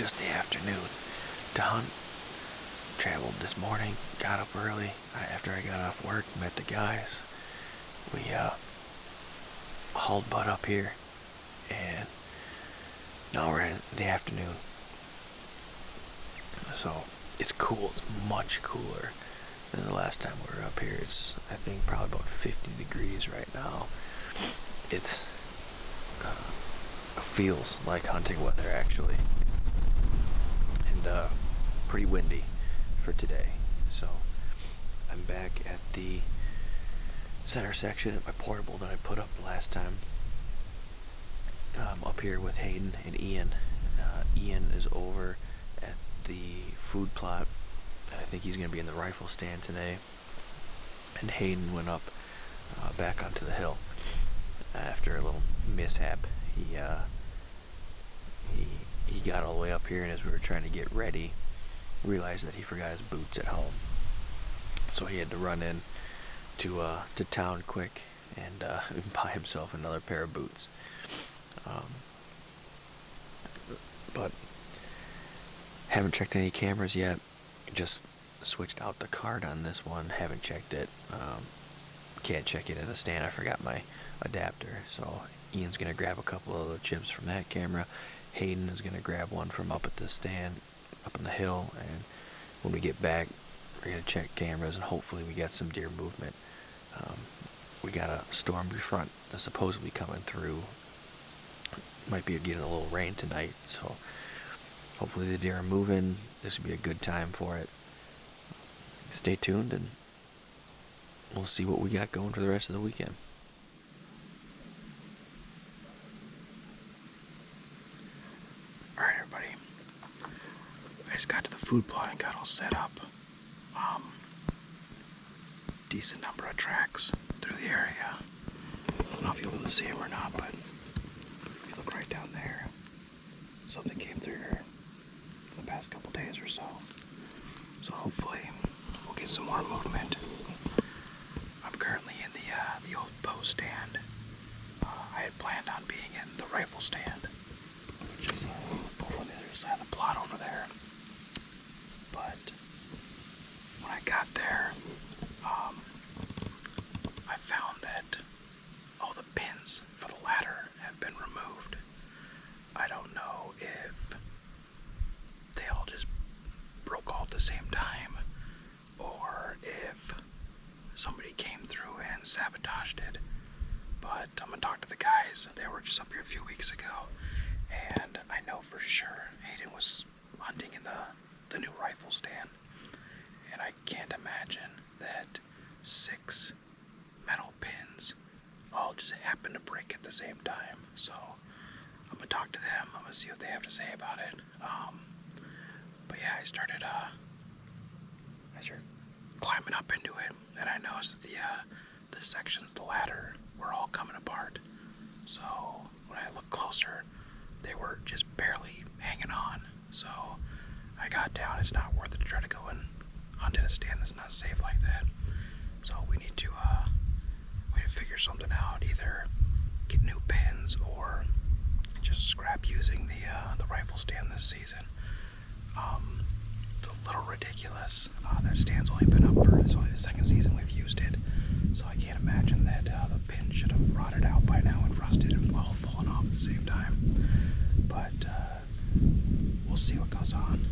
just the afternoon to hunt. Traveled this morning, got up early. After I got off work, met the guys. We hauled butt up here, and now we're in the afternoon. So it's cool. It's much cooler than the last time we were up here. It's, I think, probably about 50 degrees right now. It's feels like hunting weather, actually, and pretty windy for today. So I'm back at the center section at my portable that I put up the last time. Up here with Hayden and Ian. Ian is over at the food plot. I think he's going to be in the rifle stand today. And Hayden went up back onto the hill after a little mishap. He got all the way up here, and as we were trying to get ready, realized that he forgot his boots at home. So he had to run in to town quick and buy himself another pair of boots. But haven't checked any cameras yet. Just switched out the card on this one. Haven't checked it. Can't check it in the stand. I forgot my adapter. So Ian's gonna grab a couple of the chips from that camera. Hayden is gonna grab one from up at the stand, up on the hill. And when we get back, we're gonna check cameras, and hopefully we got some deer movement. We got a stormy front that's supposedly coming through. Might be getting a little rain tonight, so hopefully the deer are moving. This would be a good time for it. Stay tuned, and we'll see what we got going for the rest of the weekend. Alright, everybody. I just got to the food plot and got all set up. Decent number of tracks through the area. I don't know if you'll be able to see them or not, but if you look right down there, something came through here the past couple days or so. So hopefully we'll get some more movement. I'm currently in the old bow stand. I had planned on being in the rifle stand, which is over on the other side of the plot over there. But when I got there, I found that all the pins for the ladder have been removed. I don't know if they all just broke all at the same time, or if somebody came through and sabotaged it. But I'm gonna talk to the guys. They were just up here a few weeks ago, and I know for sure Hayden was hunting in the new rifle stand, and I can't imagine that 6 metal pins all just happened to break at the same time. So I'm gonna talk to them. I'm gonna see what they have to say about it. But yeah, I started climbing up into it, and I noticed that the sections of the ladder were all coming apart. So when I looked closer, they were just barely hanging on. So I got down. It's not worth it to try to go and hunt in a stand that's not safe like that. So we need to figure something out. Either get new pins or just scrap using the rifle stand this season. It's a little ridiculous. That stand's only been up for, it's only the second season we've used it. So I can't imagine that the pin should have rotted out by now and rusted and all fallen off at the same time. But we'll see what goes on.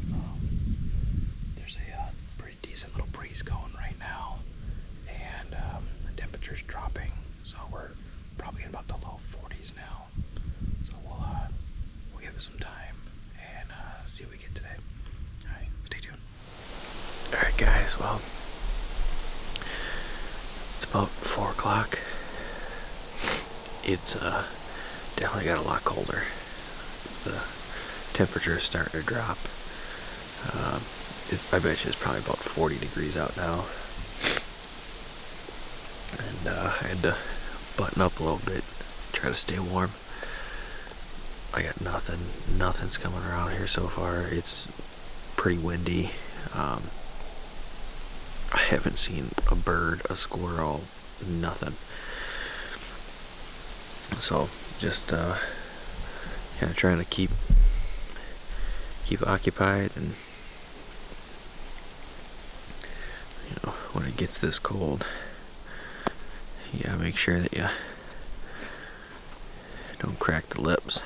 There's a pretty decent little breeze going right now, and the temperature's dropping, so we're probably in about the low 40s now. So we'll give it some time and see what we get today. Alright, stay tuned. Alright guys, well, it's about 4 o'clock. It's definitely got a lot colder. The temperature is starting to drop. I bet you it's probably about 40 degrees out now. And I had to button up a little bit, try to stay warm. I got nothing's coming around here so far. It's pretty windy. I haven't seen a bird, a squirrel, nothing. So just kind of trying to keep keep occupied, and when it gets this cold, you gotta make sure that you don't crack the lips.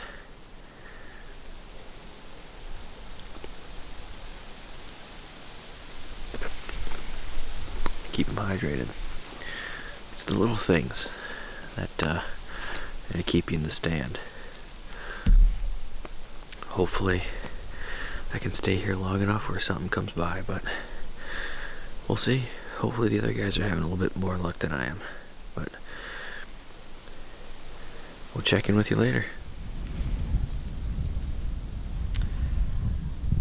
Keep them hydrated. It's the little things that keep you in the stand. Hopefully I can stay here long enough where something comes by, but we'll see. Hopefully the other guys are having a little bit more luck than I am. But we'll check in with you later.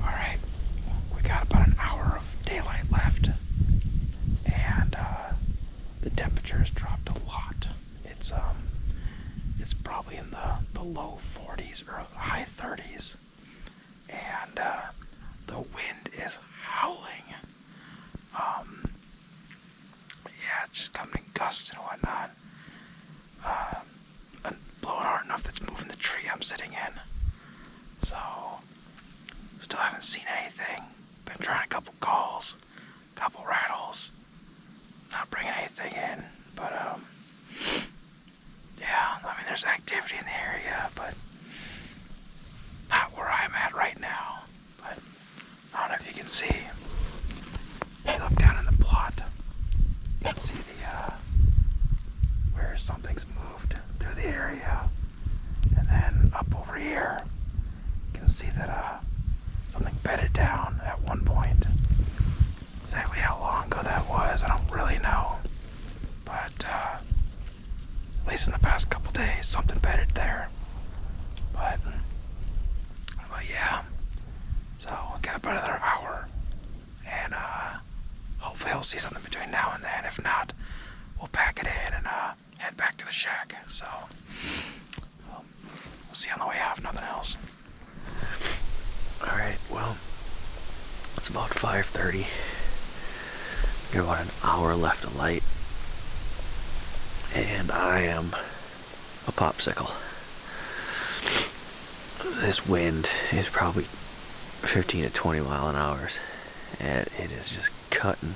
Alright, we got about an hour of daylight left, and the temperature has dropped a lot. It's probably in the low 40s or high 30s, and the wind is howling. Yeah, just coming in gusts and whatnot. And blowing hard enough that's moving the tree I'm sitting in. So, still haven't seen anything. Been trying a couple calls, couple rattles. Not bringing anything in, but yeah, I mean there's activity in the area, but not where I'm at right now. But I don't know if you can see. If you look down in the plot, you can see where something's moved through the area, and then up over here, you can see that something bedded down at one point. Exactly how long ago that was, I don't really know, but at least in the past couple days, something bedded there. But yeah, so we'll get about another hour, and hopefully I'll see something between now and then. If not, we'll pack it in and head back to the shack. So we'll see on the way out if nothing else. Alright, well, it's about 5:30. Got about an hour left of light, and I am a popsicle. This wind is probably 15 to 20 mile an hour, and it is just cutting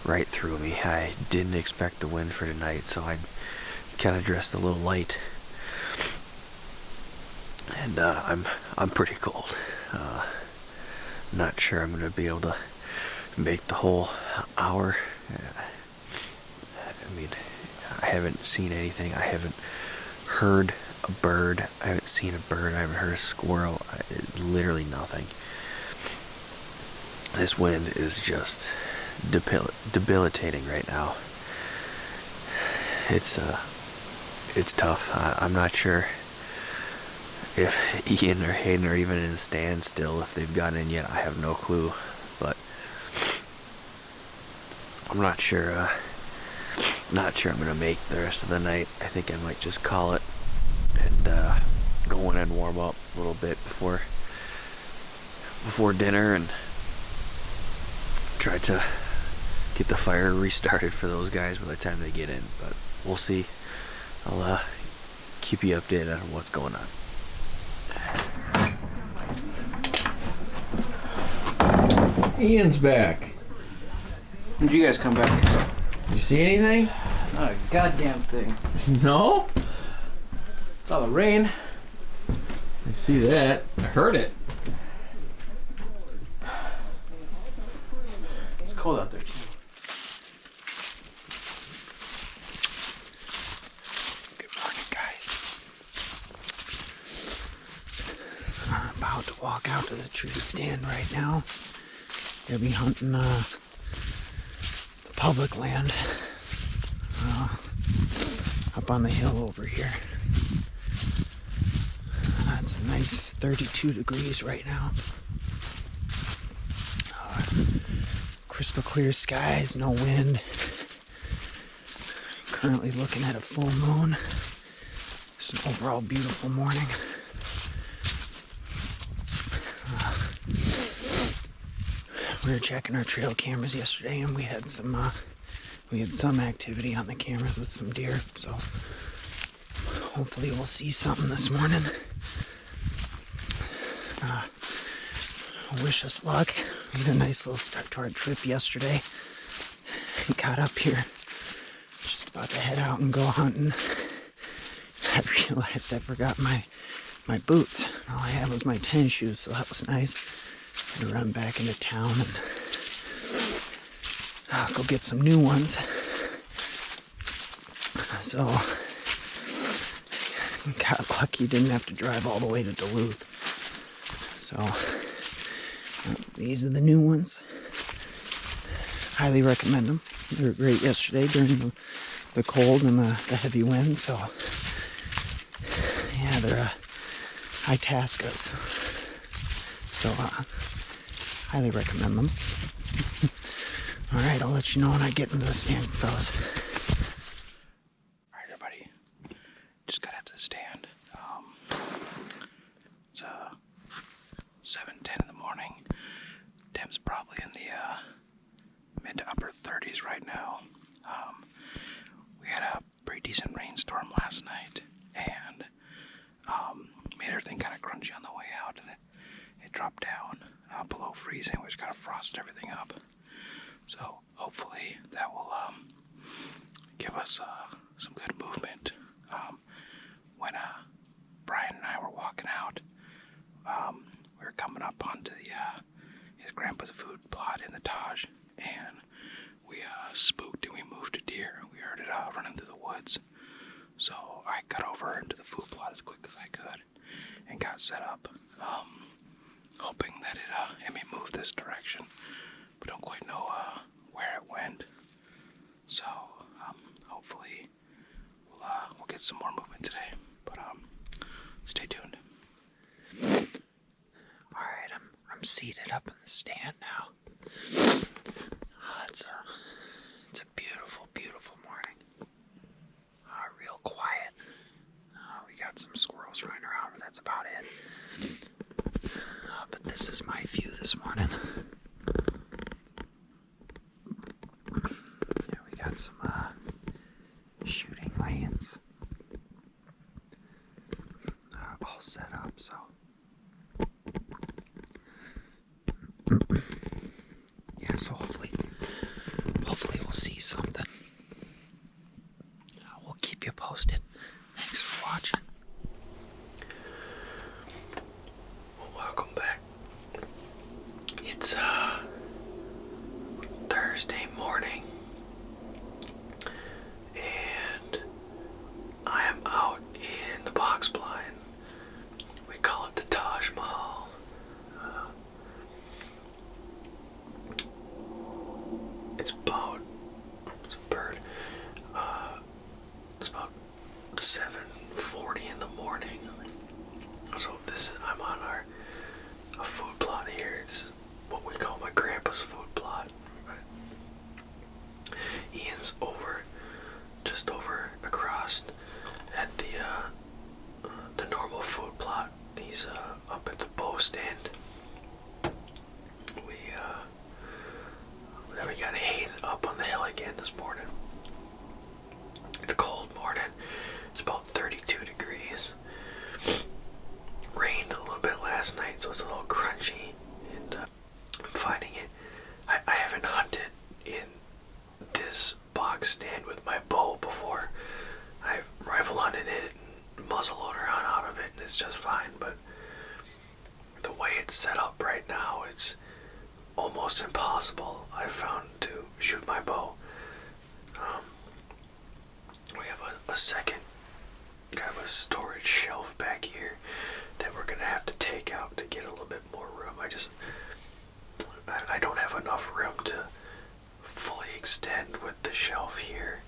right through me. I didn't expect the wind for tonight, so I kind of dressed a little light, and I'm pretty cold. Not sure I'm gonna be able to make the whole hour. I mean, I haven't seen anything. I haven't heard a bird. I haven't seen a bird. I haven't heard a squirrel. Literally nothing. This wind is just debilitating right now. It's tough. I'm not sure if Ian or Hayden are even in the stand still, if they've gotten in yet. I have no clue, but I'm not sure. Not sure I'm gonna make the rest of the night. I think I might just call it and go in and warm up a little bit before dinner and try to get the fire restarted for those guys by the time they get in. But we'll see. I'll keep you updated on what's going on. Ian's back. When did you guys come back? You see anything? Not a goddamn thing. No? Saw the rain. I see that. I heard it. It's cold out there too. Good morning, guys. I'm about to walk out to the tree stand right now. Gonna be hunting the public land up on the hill over here. It's a nice 32 degrees right now. Crystal clear skies, no wind. Currently looking at a full moon. It's an overall beautiful morning. We were checking our trail cameras yesterday, and we had some activity on the cameras with some deer. So hopefully we'll see something this morning. wish us luck. We had a nice little start to our trip yesterday. Got up here, just about to head out and go hunting. I realized I forgot my boots. All I had was my tennis shoes, so that was nice. I had to run back into town and go get some new ones. So, got lucky, didn't have to drive all the way to Duluth. So, these are the new ones. Highly recommend them. They were great yesterday during the cold and the heavy wind. So, yeah, they're Itascas. So, highly recommend them. Alright, I'll let you know when I get into the stand, fellas. Alright, everybody. Just got into the stand. It's 7:10 in the morning. Temp's probably in the mid to upper 30s right now. We had a pretty decent rainstorm last night, and made everything kind of crunchy on the way out, and then it dropped down below freezing, which kind of frosted everything up. So hopefully that will give us some good movement. When Brian and I were walking out, we were coming up onto his grandpa's food plot in the Taj, and we spooked and we moved a deer. We heard it running through the woods. So I got over into the food plot as quick as I could and got set up, hoping that it may move this direction, but don't quite know where it went. So hopefully we'll get some more movement today. But stay tuned. All right, I'm seated up in the stand now. It's a beautiful, beautiful morning. Real quiet. We got some squirrels running around, but that's about it. But this is my view this morning. Yeah, we got some shooting lanes all set up, so yeah, so hopefully we'll see something. We'll keep you posted. Thanks for watching. Well, welcome back. It's Thursday morning, and I am out in the box blind. We call it the Taj Mahal. It's about, it's a bird, it's about 7:40 in the morning. So I'm on a food plot here. It's what we call my grandpa's food plot. Ian's just over across at the normal food plot. He's up at the bow stand. Then we got Hayden up on the hill again this morning. It's a cold morning. It's about 32 degrees. Rained a little bit last night, so it's a little crunchy, and I'm finding it. I haven't hunted in this box stand with my bow before. I've rifle hunted it and muzzleloader hunt out of it, and it's just fine, but the way it's set up right now, it's almost impossible, I've found, to shoot my bow. We have a second kind of a storage shelf back here that we're gonna have to take out to get a little bit more room. I don't have enough room to fully extend with the shelf here,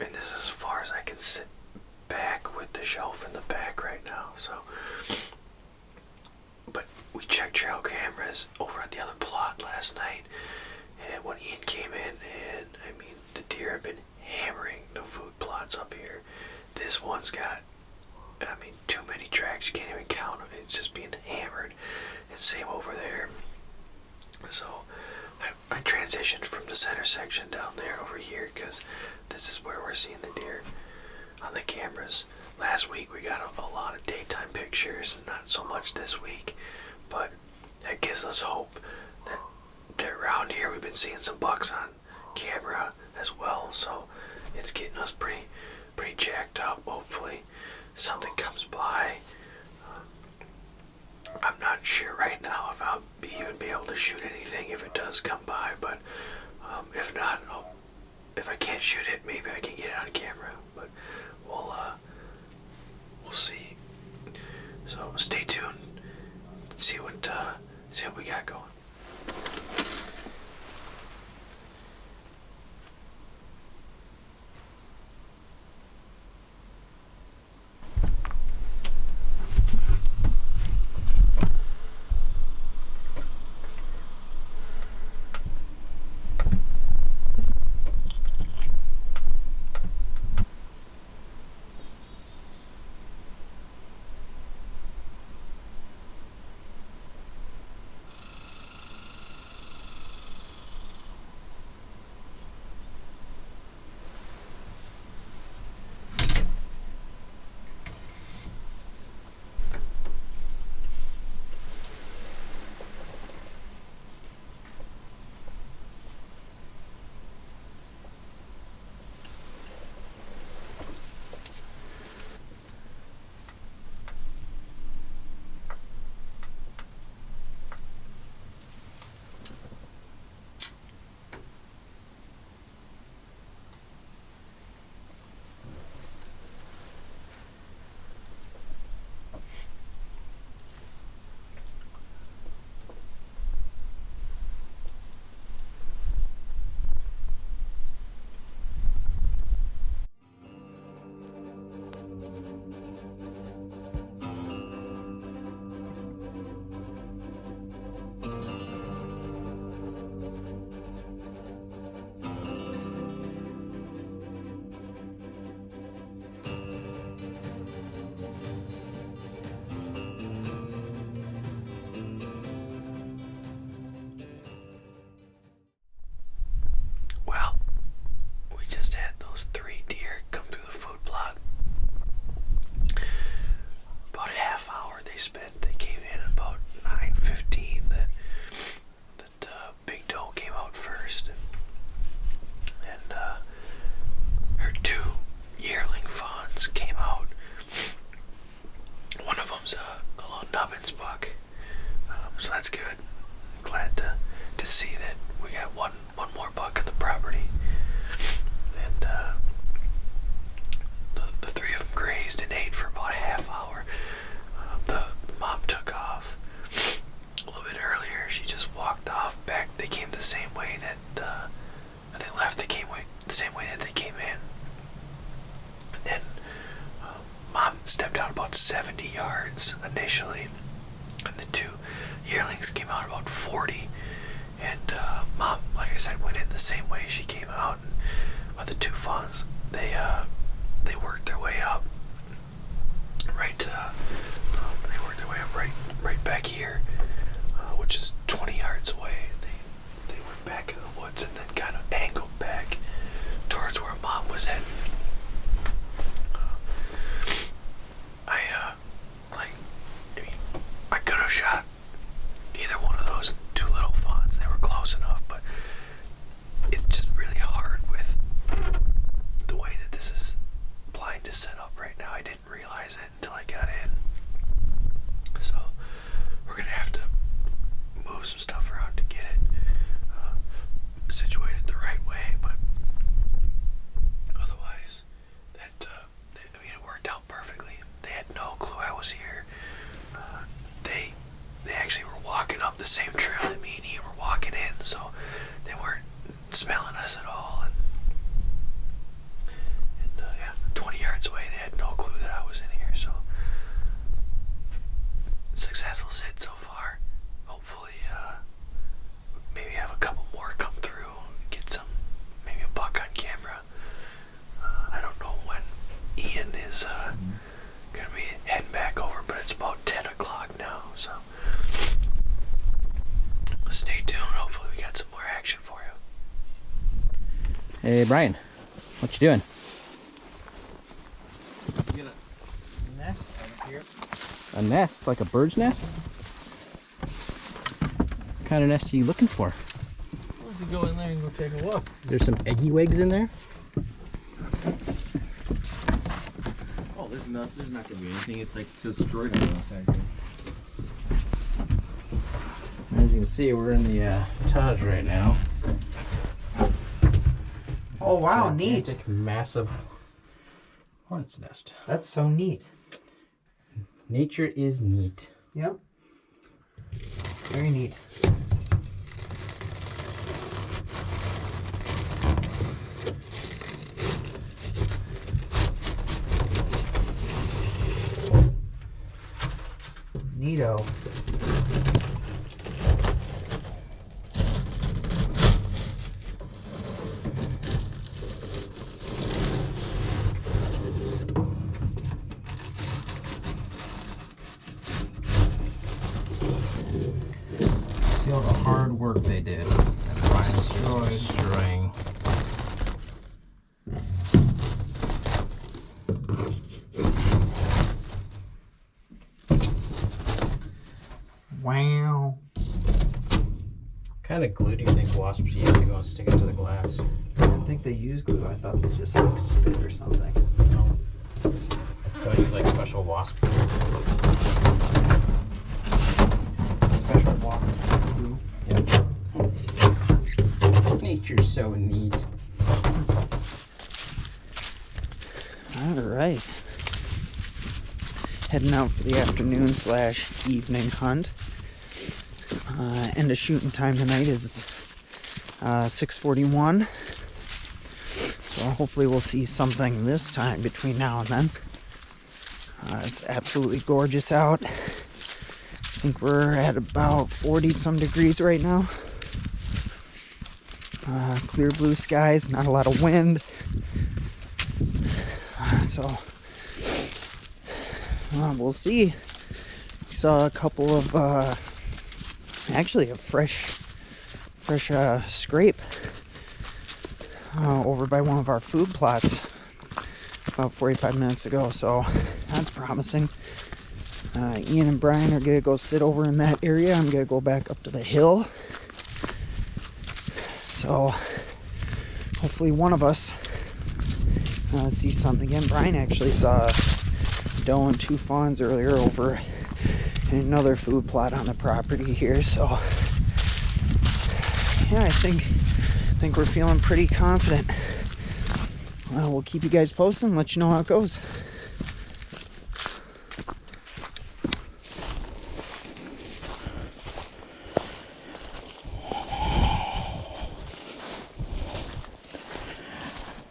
and this is as far as I can sit back with the shelf in the back right now. So, but we checked trail cameras over at the other plot last night, and when Ian came in, and I mean, the deer have been hammering the food plots up here. This one's got, too many tracks. You can't even count them. It's just being hammered. And same over there. So I transitioned from the center section down there over here because this is where we're seeing the deer on the cameras. Last week we got a lot of daytime pictures, not so much this week, but that gives us hope that around here we've been seeing some bucks on camera as well, so it's getting us pretty jacked up. Hopefully something comes by. I'm not sure right now if I'll even be able to shoot anything if it does come by, but if not, if I can't shoot it, maybe I can get it on camera, but we'll see. So stay tuned, see what we got going. Initially, and the two yearlings came out about 40, and Mom, like I said, went in the same way she came out. And with the two fawns, they worked their way up right back here, which is 20 yards away. They went back in the woods and then kind of angled back towards where Mom was heading. I could have shot either one of those two little fawns. They were close enough, but it's just really hard with the way that this is blind to set up right now. I didn't realize it until I got in. So we're gonna have to move some stuff around to get it situated the right way, but otherwise it worked out perfectly. They had no clue I was here. They actually were walking up the same trail that me and Ian were walking in, so they weren't smelling us at all. And 20 yards away, they had no clue that I was in here. So successful sit so far. Hopefully, maybe have a couple more come through, get maybe a buck on camera. I don't know when Ian is gonna be heading back over, but it's about 10 o'clock now, so stay tuned. Hopefully we got some more action for you. Hey Brian, what you doing? Get a nest out here. A nest? Like a bird's nest? kind of nest are you looking for? Why don't you go in there and go take a look? There's some eggy wigs in there. Oh, there's not gonna be anything. It's like destroyed on the outside here. As you can see, we're in the Taj right now. Oh wow, neat. Gigantic, massive hornet's nest. That's so neat. Nature is neat. Yep. Very neat. Neato. See all the hard work they did. Destroying. Wow. What kind of glue do you think wasps use to go and stick it to the glass? I didn't think they used glue. I thought they just like spit or something. No. Don't use like special wasp. Special wasp glue. Yep. Nature's so neat. All right. Heading out for the afternoon / evening hunt. End of shooting time tonight is 6:41. So hopefully we'll see something this time between now and then. It's absolutely gorgeous out. I think we're at about 40 some degrees right now. Clear blue skies, not a lot of wind. So we'll see. We saw a couple of actually a fresh scrape over by one of our food plots about 45 minutes ago, so that's promising. Ian and Brian are gonna go sit over in that area. I'm gonna go back up to the hill, so hopefully one of us see something again. Brian actually saw a doe and 2 fawns earlier over in another food plot on the property here, so yeah, I think we're feeling pretty confident. We'll keep you guys posted and let you know how it goes.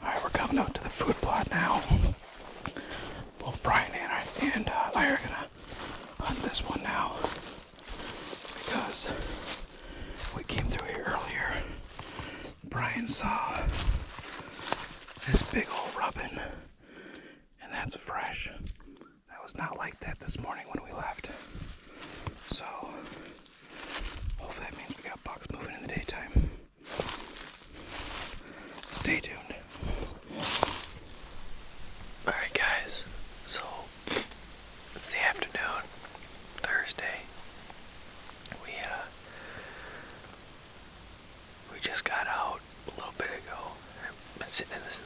Alright, we're coming out to the food plot now. Both Brian and I are gonna hunt this one now because we came through here earlier. Brian saw this big old rubbin, and that's fresh. That was not like that this morning when we left. So hopefully that means we got bucks moving in the daytime. Stay tuned. Alright guys, so it's the afternoon, Thursday. We just got out a little bit ago. I've been sitting in this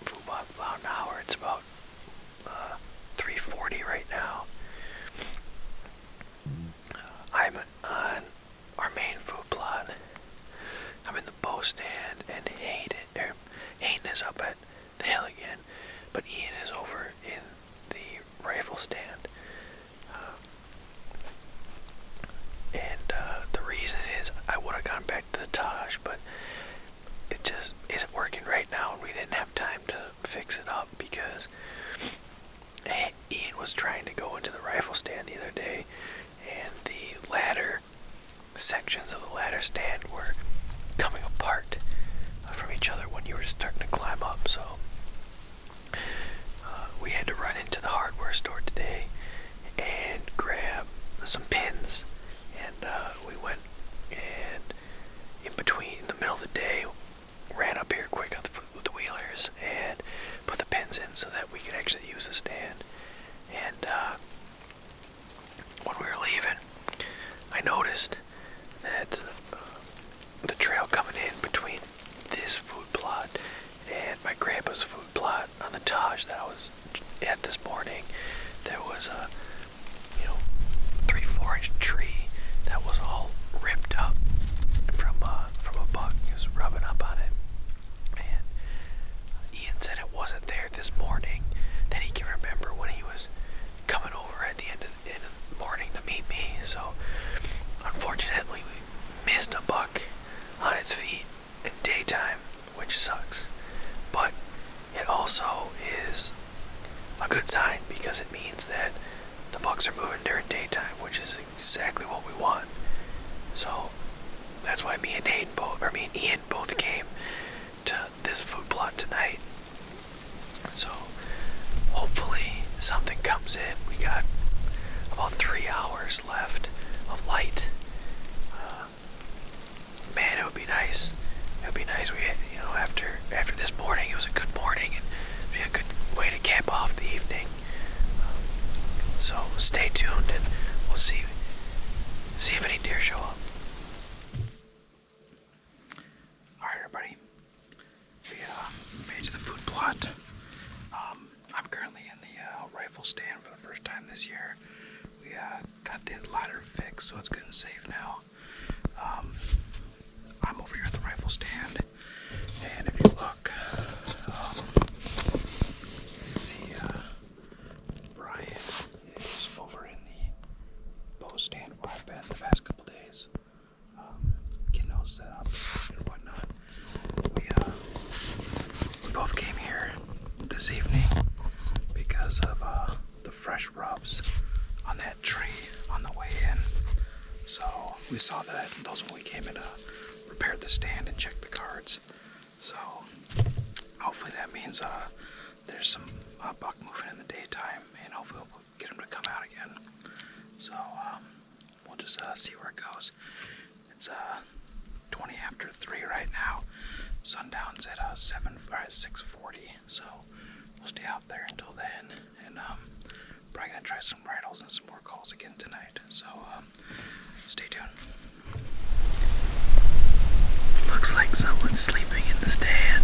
for about an hour. It's about 3:40 right now. I'm on our main food plot. I'm in the bow stand, and Hayden is up at the hill again, but Ian is over in the rifle stand. The reason is I would have gone back to the Taj, but it just isn't working right now, and we didn't have time to fix it up because Ian was trying to go into the rifle stand the other day, and the ladder sections of the ladder stand were coming apart from each other when you were starting to climb up. So we had to run into the hardware store today and grab some pins, and we went and in the middle of the day ran up here quick with the wheelers and put the pins in so that we could actually use the stand. And when we were leaving, I noticed that good sign because it means that the bucks are moving during daytime, which is exactly what we want. So that's why me and Ian both came to this food plot tonight. So hopefully something comes in. We got about 3 hours left of light. Man, it would be nice. It would be nice. We had, after this morning, it was a good morning and it'd be a good way to cap off the evening. So stay tuned and we'll see if any deer show up. Alright, everybody. We made it to the food plot. I'm currently in the rifle stand for the first time this year. We got the ladder fixed, so it's good and safe now. I'm over here at the rifle stand, and if you look, you see Brian is over in the bow stand where I've been the past couple days, getting all set up and whatnot. We both came here this evening because of the fresh rubs on that tree on the way in. So we saw those when we came in to repair the stand and check the cards. So hopefully that means there's some buck moving in the daytime, and hopefully we'll get them to come out again. So we'll just see where it goes. It's 20 after 3 right now. Sundown's at 6:40, so we'll stay out there until then, and probably gonna try some rifles and some more calls again tonight. So stay tuned. Looks like someone's sleeping in the stand.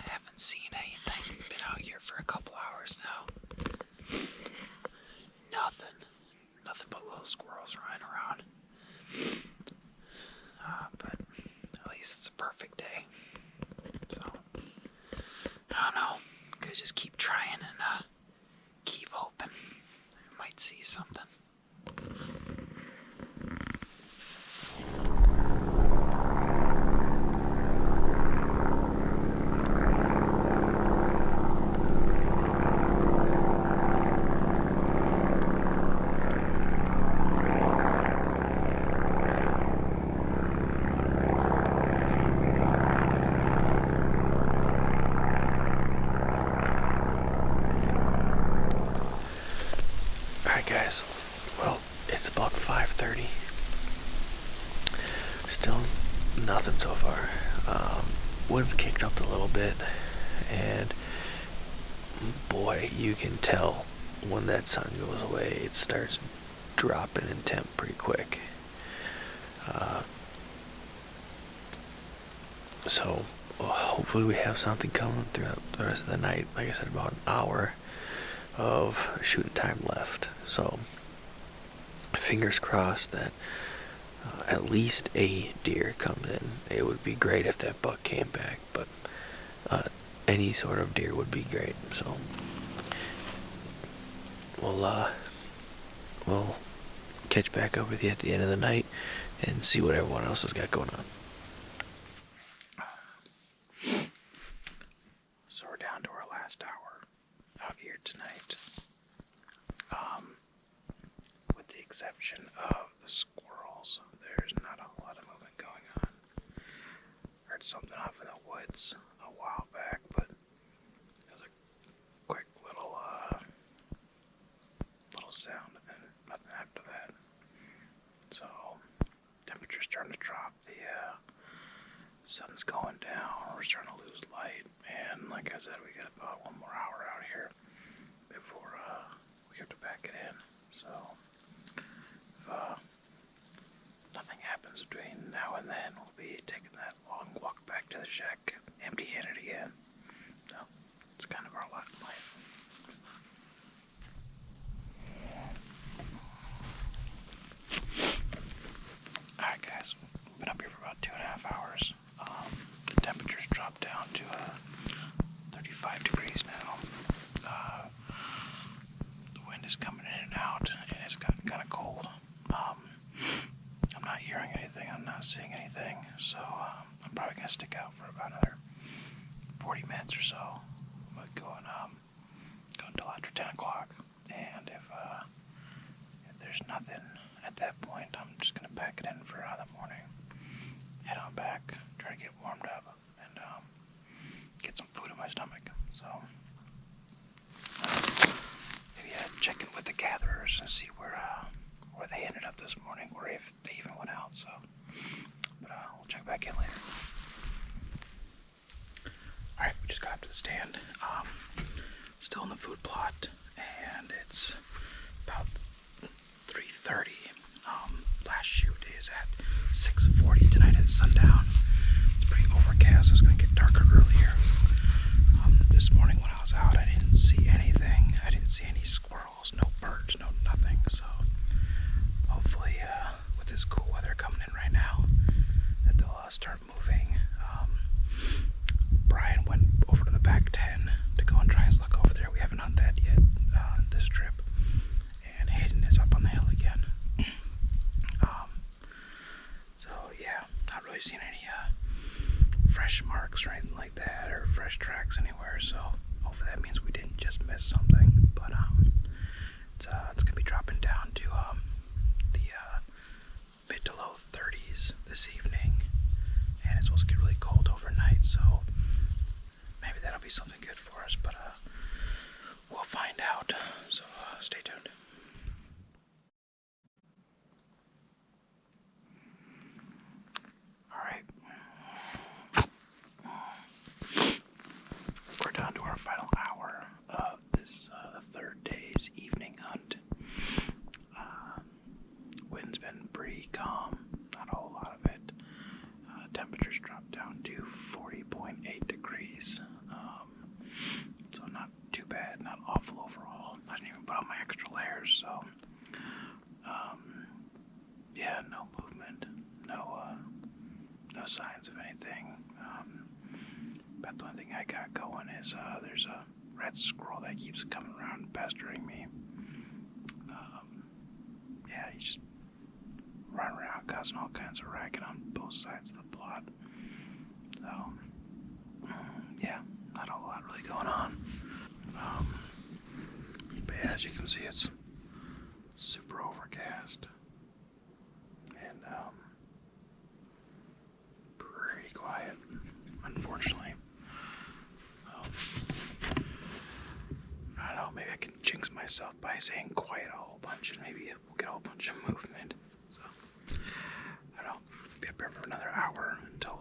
Haven't seen anything. Been out here for a couple hours now. Nothing but little squirrels running around. But at least it's a perfect day. So, I don't know. Could just keep trying and keep hoping. I might see something. Guys, well, it's about 5:30. Still nothing so far. Wind's kicked up a little bit, and boy, you can tell when that sun goes away, it starts dropping in temp pretty quick. So hopefully we have something coming throughout the rest of the night. Like I said, about an hour of shooting time left, so fingers crossed that at least a deer comes in. It would be great if that buck came back, but any sort of deer would be great. So we'll catch back up with you at the end of the night and see what everyone else has got going on. So we're down to our last hour out here tonight. With the exception of the squirrels, there's not a whole lot of movement going on. Heard something off in the woods a while back, but it was a quick little sound and then nothing after that. So temperature's starting to drop. The sun's going down. We're starting to lose light, and like I said, we got about 1 more hour out here before we have to pack it in. So if nothing happens between now and then, we'll be taking that long walk back to the shack empty-handed again. So it's kind of our lot in life. Alright guys, we've been up here for about 2.5 hours. The temperatures dropped down to 35 25 degrees now. The wind is coming in and out, and it's gotten kind of cold. I'm not hearing anything. I'm not seeing anything. So I'm probably going to stick out for about another 40 minutes or so. I'm going to go until after 10 o'clock. And if there's nothing at that point, I'm just going to pack it in for the morning. Head on back, try to get warmed up, and get some food in my stomach. So maybe check in with the gatherers and see where they ended up this morning, or if they even went out. So, but we'll check back in later. All right, we just got up to the stand. Still in the food plot, and it's about 3:30. Last shoot is at 6:40 tonight at sundown. It's pretty overcast, so it's going to get darker earlier. This morning when I was out, I didn't see anything. I didn't see any squirrels, no birds, no nothing. So hopefully, with this cool weather coming in right now, that they'll start moving. Brian went over to the back 10 to go and try his luck over there. We haven't hunted that yet this trip. And Hayden is up on the hill again. So yeah, not really seeing any fresh marks or anything like that, or fresh tracks anywhere. So hopefully that means we didn't just miss something. But it's gonna be dropping down to the mid to low 30s this evening, and it's supposed to get really cold overnight. So maybe that'll be something good for us. But we'll find out. So stay tuned. We're down to our final hour of this the third day's evening hunt. Wind's been pretty calm, not a whole lot of it. Temperatures dropped down to 40.8 degrees. So not too bad, not awful overall. I didn't even put on my extra layers, so yeah, no movement, no signs of anything. About the only thing I got going is there's a red squirrel that keeps coming around pestering me. Yeah, he's just running around causing all kinds of racket on both sides of the plot. So, yeah, not a whole lot really going on. But yeah, as you can see, it's super overcast. And pretty quiet, unfortunately. I don't know, maybe I can jinx myself by saying quiet a whole bunch, and maybe we'll get a whole bunch of movement. So, I don't know, be up here for another hour until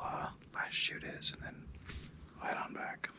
last shoot is, and then I'll head on back.